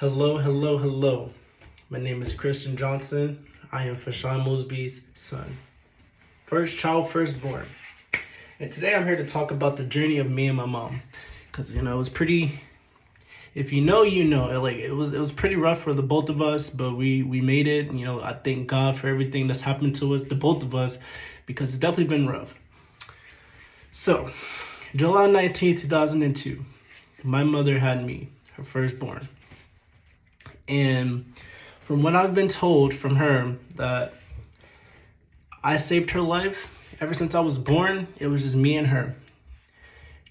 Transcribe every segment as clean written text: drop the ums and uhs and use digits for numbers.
Hello, hello, hello. My name is Christian Johnson. I am Fashawn Mosby's son. First child, firstborn. And today I'm here to talk about the journey of me and my mom. Because, it was pretty, if you know, you know. It was pretty rough for the both of us, but we made it. I thank God for everything that's happened to us, the both of us, because it's definitely been rough. So, July 19th, 2002, my mother had me, her firstborn. And from what I've been told from her, that I saved her life. Ever since I was born, it was just me and her.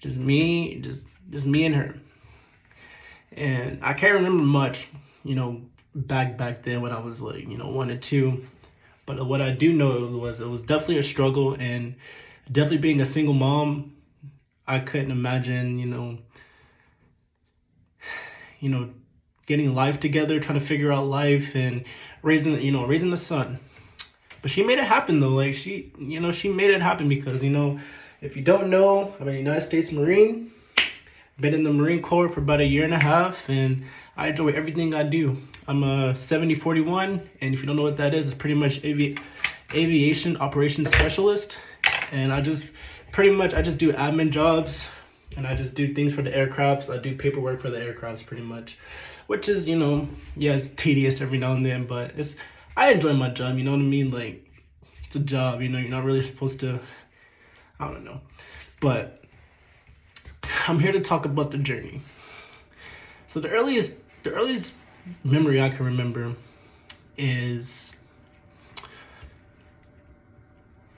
Just me and her. And I can't remember much, back then when I was like, 1 or 2. But what I do know was it was definitely a struggle, and definitely being a single mom, I couldn't imagine, getting life together, trying to figure out life and raising a son. But she made it happen though. Like she made it happen because, if you don't know, I'm a United States Marine. Been in the Marine Corps for about 1.5 years, and I enjoy everything I do. I'm a 70-41, and if you don't know what that is, it's pretty much aviation operations specialist. And I just do admin jobs, and I just do things for the aircrafts. I do paperwork for the aircrafts pretty much, which is, it's tedious every now and then, but I enjoy my job, you know what I mean? Like, it's a job, you're not really supposed to, I don't know. But I'm here to talk about the journey. So the earliest memory I can remember is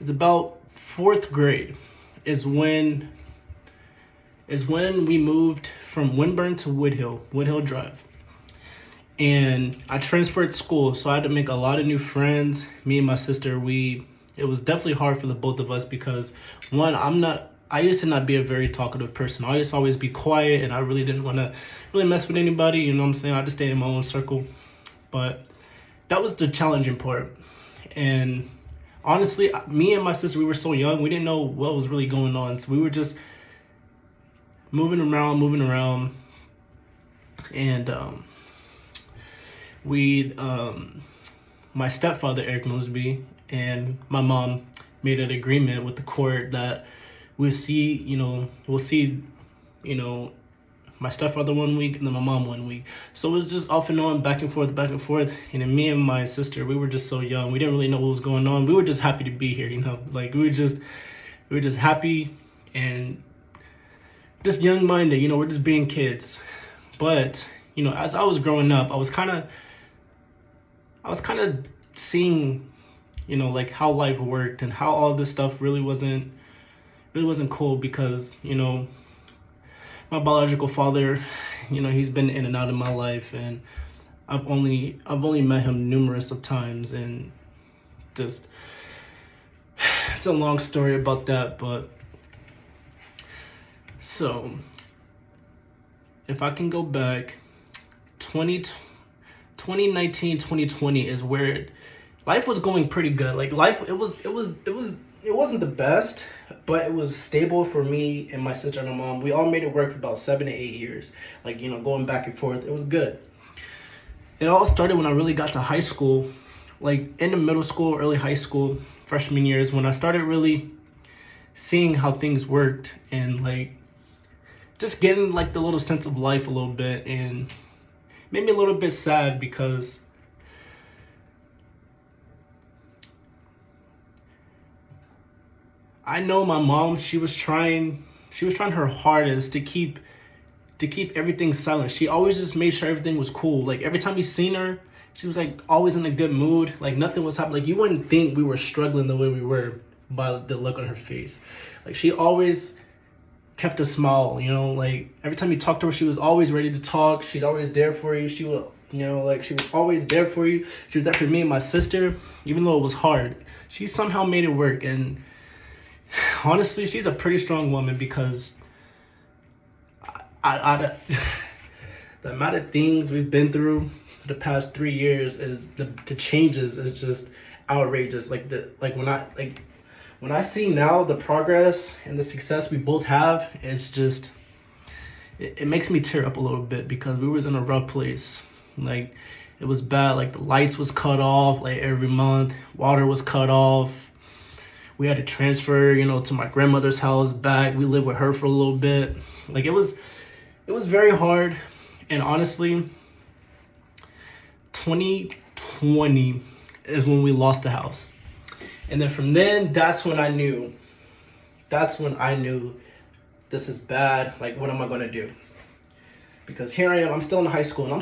it's about 4th grade is when we moved from Winburn to Woodhill Drive. And I transferred school, so I had to make a lot of new friends. Me and my sister, it was definitely hard for the both of us because, one, I used to not be a very talkative person. I used to always be quiet, and I really didn't want to really mess with anybody, you know what I'm saying? I just stayed in my own circle. But that was the challenging part. And honestly, me and my sister, we were so young, we didn't know what was really going on. So we were just moving around. And my stepfather, Eric Mosby, and my mom made an agreement with the court that we'll see my stepfather 1 week and then my mom 1 week. So it was just off and on, back and forth. And then me and my sister, we were just so young. We didn't really know what was going on. We were just happy to be here, like we were just happy and just young-minded, we're just being kids. But, as I was growing up, I was kind of seeing, like how life worked and how all this stuff really wasn't cool because, my biological father, he's been in and out of my life, and I've only met him numerous of times, and just it's a long story about that. But so if I can go back, 2019, 2020 is where life was going pretty good. Like life, it wasn't the best, but it was stable for me and my sister and my mom. We all made it work for about 7 to 8 years. Like, going back and forth, it was good. It all started when I really got to high school, like in the middle school, early high school, freshman years, when I started really seeing how things worked and like just getting like the little sense of life a little bit, and made me a little bit sad because I know my mom, she was trying her hardest to keep everything silent. She always just made sure everything was cool. Like every time you seen her, she was like always in a good mood. Like nothing was happening. Like you wouldn't think we were struggling the way we were by the look on her face. Like she always kept a smile, like every time you talked to her, she was always ready to talk. She's always there for you. She was always there for you. She was there for me and my sister, even though it was hard. She somehow made it work. And honestly, she's a pretty strong woman because I the amount of things we've been through for the past 3 years is the changes is just outrageous. When I see now the progress and the success we both have, it's just it makes me tear up a little bit because we was in a rough place. Like, it was bad. Like, the lights was cut off like every month. Water was cut off. We had to transfer, to my grandmother's house back. We lived with her for a little bit. Like, it was very hard. And honestly, 2020 is when we lost the house. And then from then, that's when I knew this is bad. Like, what am I gonna do? Because here I am, I'm still in high school, and I'm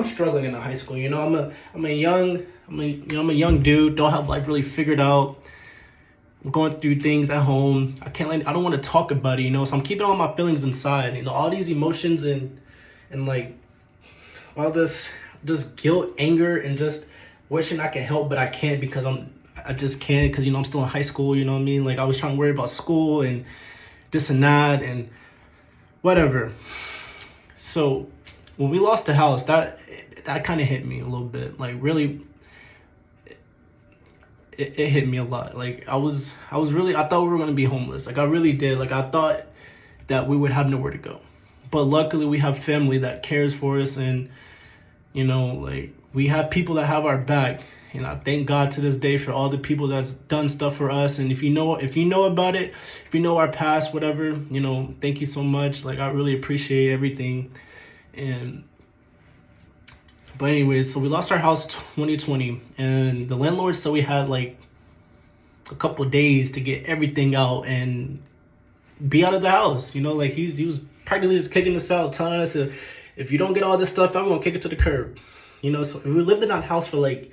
struggling in high school. I'm a young dude, don't have life really figured out. I'm going through things at home. I don't want to talk about it, so I'm keeping all my feelings inside. All these emotions and like all this just guilt, anger, and just wishing I could help, but I can't because I just can't because I'm still in high school. You know what I mean? Like, I was trying to worry about school and this and that and whatever. So when we lost the house, that kind of hit me a little bit. Like, really, it hit me a lot. Like, I thought we were gonna be homeless. Like, I really did. Like, I thought that we would have nowhere to go. But luckily, we have family that cares for us, and like, we have people that have our back. And I thank God to this day for all the people that's done stuff for us. And if you know about it, if you know our past, whatever, thank you so much. Like, I really appreciate everything. But anyways, so we lost our house 2020, and the landlord said we had like a couple of days to get everything out and be out of the house. Like, he was practically just kicking us out, telling us if you don't get all this stuff, I'm gonna kick it to the curb. So we lived in that house for like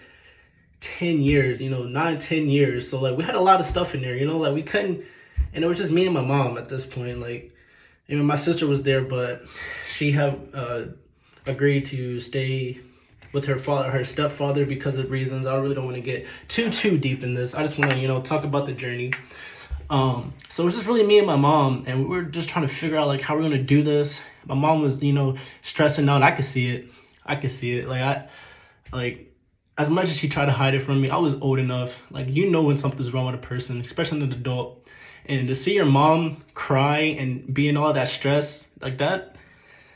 10 years, 9-10 years. So like, we had a lot of stuff in there, like, we couldn't, and it was just me and my mom at this point. Like, my sister was there, but she had agreed to stay with her stepfather because of reasons. I really don't want to get too deep in this. I just want to, talk about the journey. So it was just really me and my mom, and we were just trying to figure out like how we're gonna do this. My mom was, stressing out. I could see it. Like, as much as she tried to hide it from me, I was old enough. Like, when something's wrong with a person, especially an adult. And to see your mom cry and be in all that stress like that,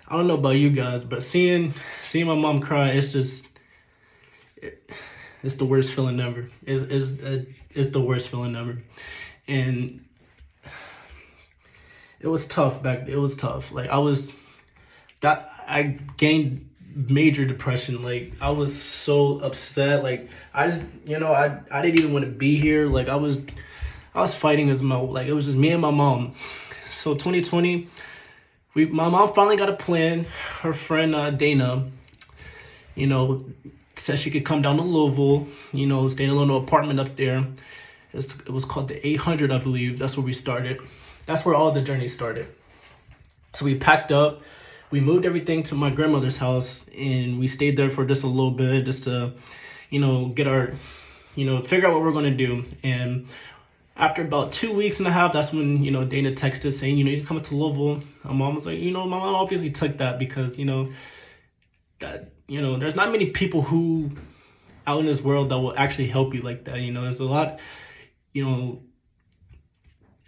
I don't know about you guys, but seeing my mom cry, it's just, it's the worst feeling ever. It's the worst feeling ever. And it was tough It was tough. Like, I gained major depression. Like, I was so upset. Like, I just, I didn't even want to be here. Like, I was fighting it was just me and my mom. So 2020, my mom finally got a plan. Her friend Dana, said she could come down to Louisville, stay in a little apartment up there. It was called the 800, I believe. That's where we started. That's where all the journey started. So we packed up. We moved everything to my grandmother's house, and we stayed there for just a little bit, just to, get our, figure out what we're going to do. And after about 2 weeks and a half, that's when, Dana texted saying, you can come up to Louisville. My mom was like, my mom obviously took that because, that, there's not many people who out in this world that will actually help you like that. There's a lot,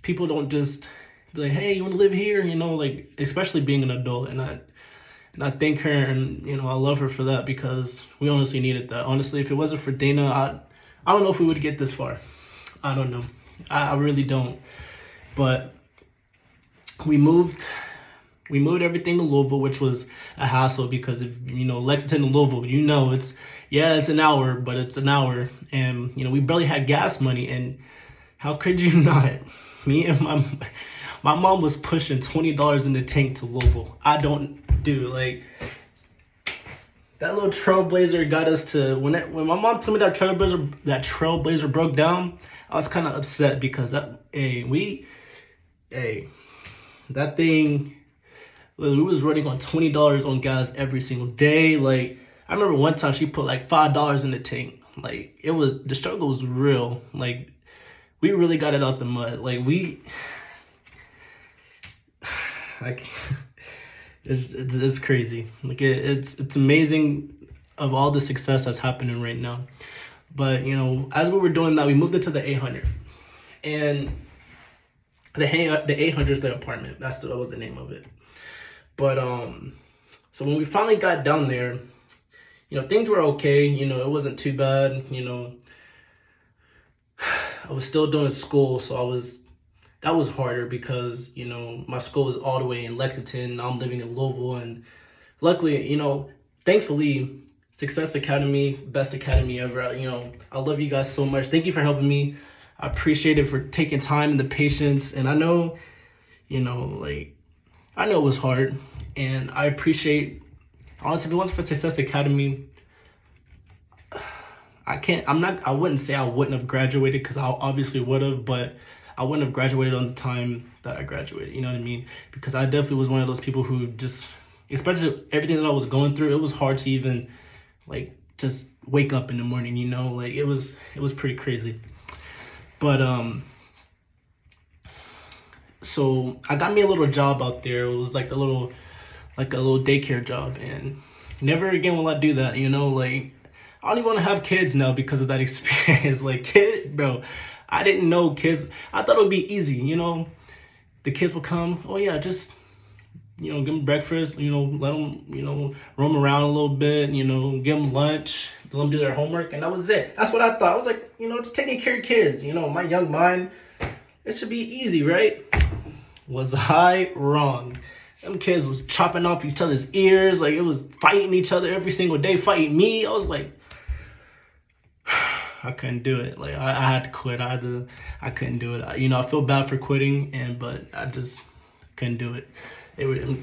people don't just be like, hey, you want to live here? Like, especially being an adult. And I thank her, and, I love her for that, because we honestly needed that. Honestly, if it wasn't for Dana, I don't know if we would get this far. I don't know. I really don't. But we moved everything to Louisville, which was a hassle because if Lexington to Louisville, it's an hour, but it's an hour, and we barely had gas money. And how could you not? Me and my mom was pushing $20 in the tank to Louisville. I don't do like that. Little Trailblazer got us to when my mom told me that Trailblazer broke down. I was kind of upset because that thing, we was running on $20 on gas every single day. Like, I remember one time she put like $5 in the tank. Like, the struggle was real. Like, we really got it out the mud. Like, it's crazy. Like, it's amazing of all the success that's happening right now. But, as we were doing that, we moved it to the 800. And the 800 is the apartment. That was the name of it. But, so when we finally got down there, things were okay. It wasn't too bad. I was still doing school, so that was harder because, my school was all the way in Lexington. Now I'm living in Louisville, and luckily, thankfully, Success Academy, best academy ever. I love you guys so much. Thank you for helping me. I appreciate it for taking time and the patience. And I know, I know it was hard, and I appreciate, honestly, if it wasn't for Success Academy, I wouldn't say I wouldn't have graduated, because I obviously would have, but I wouldn't have graduated on the time that I graduated, you know what I mean? Because I definitely was one of those people who just, especially everything that I was going through, it was hard to even, just wake up in the morning, it was pretty crazy. But, so I got me a little job out there. It was like a little daycare job, and never again will I do that, I don't even want to have kids now because of that experience. Bro, I didn't know kids. I thought it would be easy, The kids will come. Oh yeah, just give them breakfast. Let them roam around a little bit. Give them lunch. Let them do their homework, and that was it. That's what I thought. I was like, just taking care of kids. My young mind, it should be easy, right? Was I wrong? Them kids was chopping off each other's ears. It was fighting each other every single day, fighting me. I was like, I couldn't do it. I had to quit. I couldn't do it. I feel bad for quitting, but I just couldn't do it.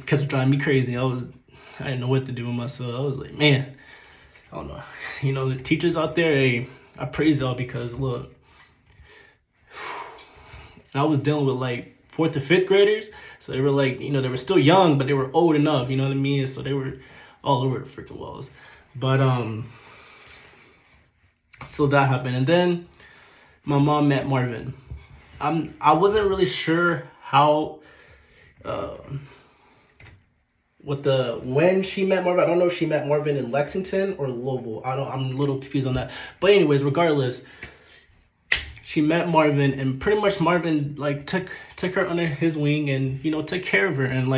Kids were driving me crazy. I didn't know what to do with myself. I was like, man, I don't know. The teachers out there, hey, I praise y'all, because look, and I was dealing with 4th to 5th graders. So they were they were still young, but they were old enough, you know what I mean? So they were all over the freaking walls. But, so that happened. And then my mom met Marvin. I wasn't really sure how, when she met Marvin. I don't know if she met Marvin in Lexington or Louisville. I'm a little confused on that. But anyways, regardless, she met Marvin, and pretty much Marvin took her under his wing and took care of her. And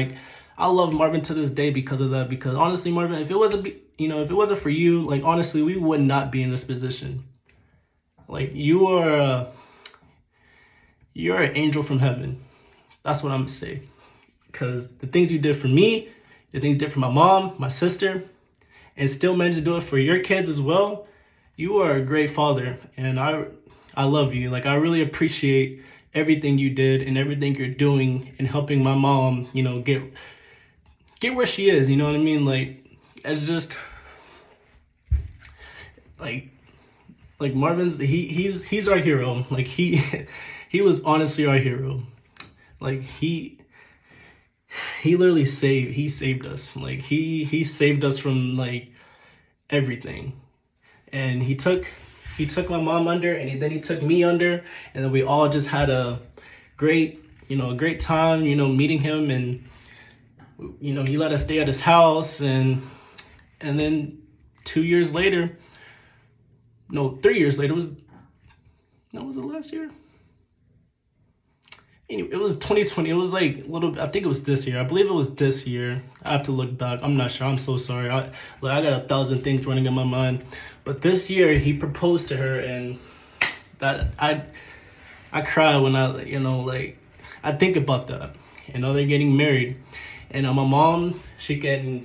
I love Marvin to this day because of that. Because honestly, Marvin, if it wasn't for you, honestly, we would not be in this position. You're an angel from heaven. That's what I'm gonna say. Because the things you did for me, the things you did for my mom, my sister, and still managed to do it for your kids as well. You are a great father, and I love you. I really appreciate everything you did and everything you're doing in helping my mom, get where she is. You know what I mean? It's just Marvin's, he's our hero. He was honestly our hero. He literally saved us. He saved us from everything. And he took my mom under, and then he took me under, and then we all just had a great time, meeting him. And he let us stay at his house, and then 2 years later, no, 3 years later, was it last year? Anyway, it was 2020. It was I think it was this year. I believe it was this year. I have to look back. I'm not sure. I'm so sorry. I got 1,000 things running in my mind. But this year he proposed to her, and that I cry when I think about that. They're getting married, and my mom, she can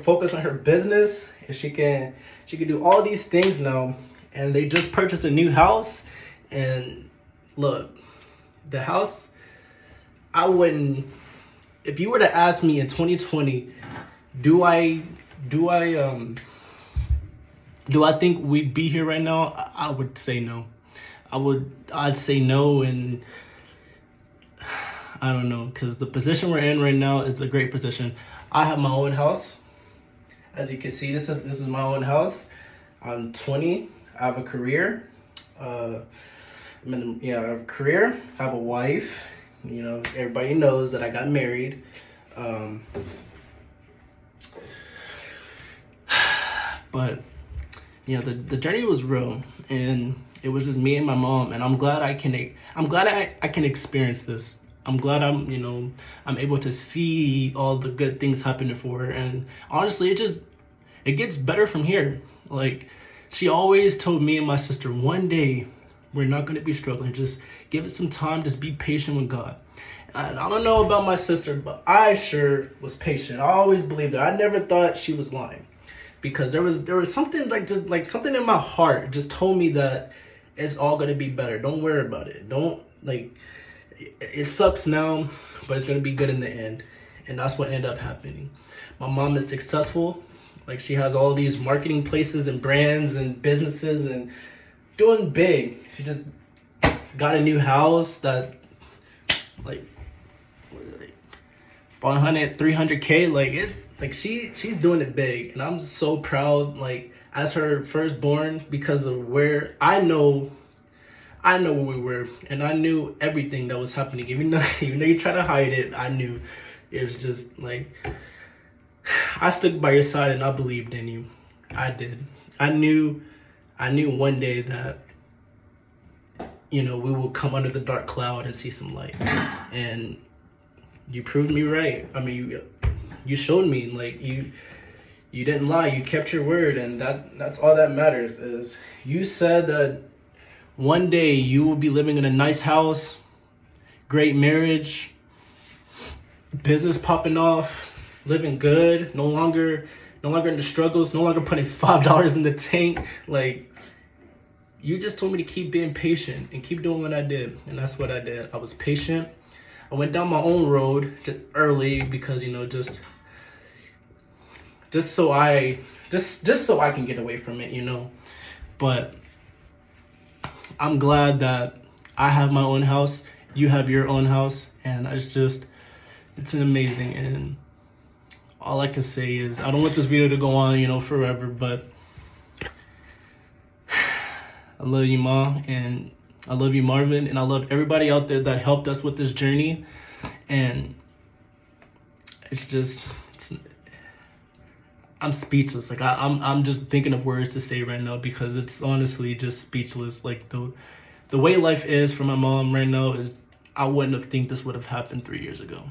focus on her business, and she can do all these things now. And they just purchased a new house, and look, the house, I wouldn't, if you were to ask me in 2020, do I think we'd be here right now? I would say no. I'd say no. And I don't know, because the position we're in right now is a great position. I have my own house. As you can see, this is my own house. I'm 20. I have a career. I have a career. I have a wife. Everybody knows that I got married. But the journey was real, and it was just me and my mom. And I'm glad I can experience this. I'm glad I'm able to see all the good things happening for her. And honestly, it gets better from here. Like, she always told me and my sister, one day we're not going to be struggling. Just give it some time. Just be patient with God. And I don't know about my sister, but I sure was patient. I always believed her. I never thought she was lying, because there was something like, just like something in my heart just told me that it's all going to be better. Don't worry about it. Don't, like, it sucks now, but it's going to be good in the end. And that's what ended up happening. My mom is successful. Like, she has all these marketing places and brands and businesses and doing big. She just got a new house that, like 400, 300K. Like she's doing it big. And I'm so proud, like, as her firstborn, because of where I know where we were, and I knew everything that was happening. Even though you try to hide it, I knew. It was just like, I stood by your side and I believed in you. I did. I knew one day that, we will come under the dark cloud and see some light. And you proved me right. I mean, you showed me, like, you didn't lie. You kept your word, and that's all that matters. Is you said that one day you will be living in a nice house, great marriage, business popping off, living good, no longer in the struggles, no longer putting $5 in the tank. Like, you just told me to keep being patient and keep doing what I did, and that's what I did. I was patient. I went down my own road early because, just so I can get away from it, But I'm glad that I have my own house, you have your own house, and it's an amazing. And all I can say is, I don't want this video to go on, forever, but I love you, Mom, and I love you, Marvin, and I love everybody out there that helped us with this journey. And I'm speechless. Like, I'm just thinking of words to say right now, because it's honestly just speechless. Like, the way life is for my mom right now is, I wouldn't have think this would have happened 3 years ago.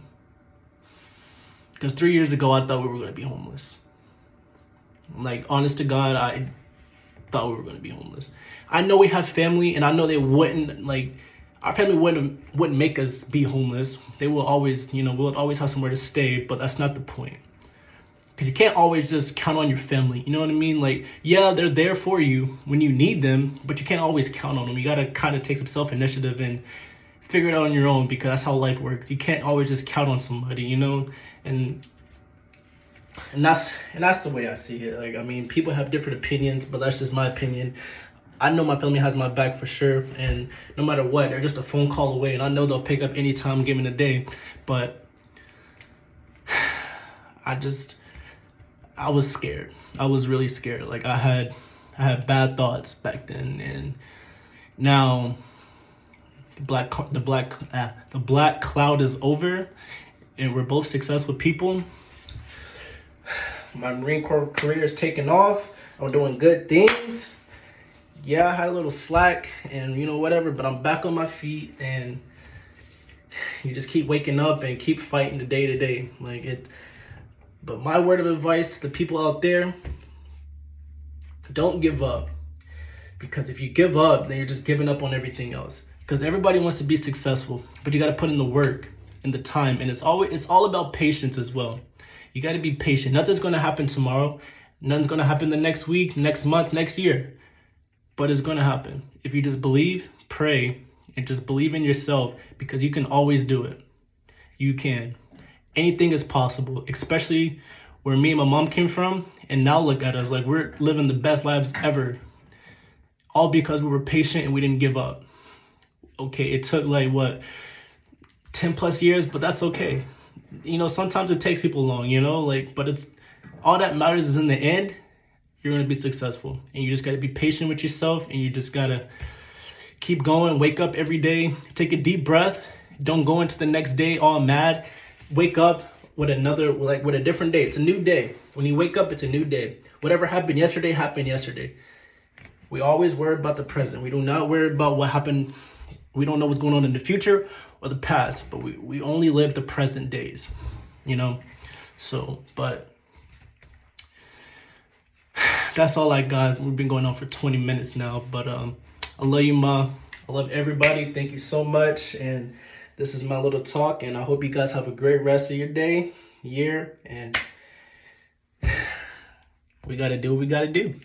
Because 3 years ago, I thought we were going to be homeless. Like, honest to God, I thought we were going to be homeless. I know we have family, and I know they wouldn't, like, our family wouldn't make us be homeless. They will always, we'll always have somewhere to stay, but that's not the point. Because you can't always just count on your family, you know what I mean? Like, yeah, they're there for you when you need them, but you can't always count on them. You got to kind of take some self-initiative and figure it out on your own, because that's how life works. You can't always just count on somebody, And that's the way I see it. Like, I mean, people have different opinions, but that's just my opinion. I know my family has my back for sure, and no matter what, they're just a phone call away, and I know they'll pick up anytime given a day. But I was scared. I was really scared. Like, I had bad thoughts back then, and now the black cloud is over, and we're both successful people. My Marine Corps career is taking off. I'm doing good things. Yeah, I had a little slack and whatever, but I'm back on my feet, and you just keep waking up and keep fighting the day to day. Like, it. But my word of advice to the people out there: don't give up. Because if you give up, then you're just giving up on everything else. Because everybody wants to be successful, but you got to put in the work and the time, and it's all about patience as well. You got to be patient. Nothing's going to happen tomorrow. Nothing's going to happen the next week, next month, next year. But it's going to happen. If you just believe, pray, and just believe in yourself, because you can always do it. You can. Anything is possible, especially where me and my mom came from. And now look at us. Like, we're living the best lives ever. All because we were patient and we didn't give up. Okay, it took 10 plus years, but that's okay. Sometimes it takes people long, but it's all that matters is in the end, you're going to be successful. And you just got to be patient with yourself, and you just got to keep going. Wake up every day, take a deep breath. Don't go into the next day all mad. Wake up with a different day. It's a new day. When you wake up, it's a new day. Whatever happened yesterday. We always worry about the present. We do not worry about what happened. We don't know what's going on in the future or the past, but we only live the present days, So, but that's all I got. We've been going on for 20 minutes now, but I love you, Ma. I love everybody. Thank you so much. And this is my little talk, and I hope you guys have a great rest of your day, year, and we got to do what we got to do.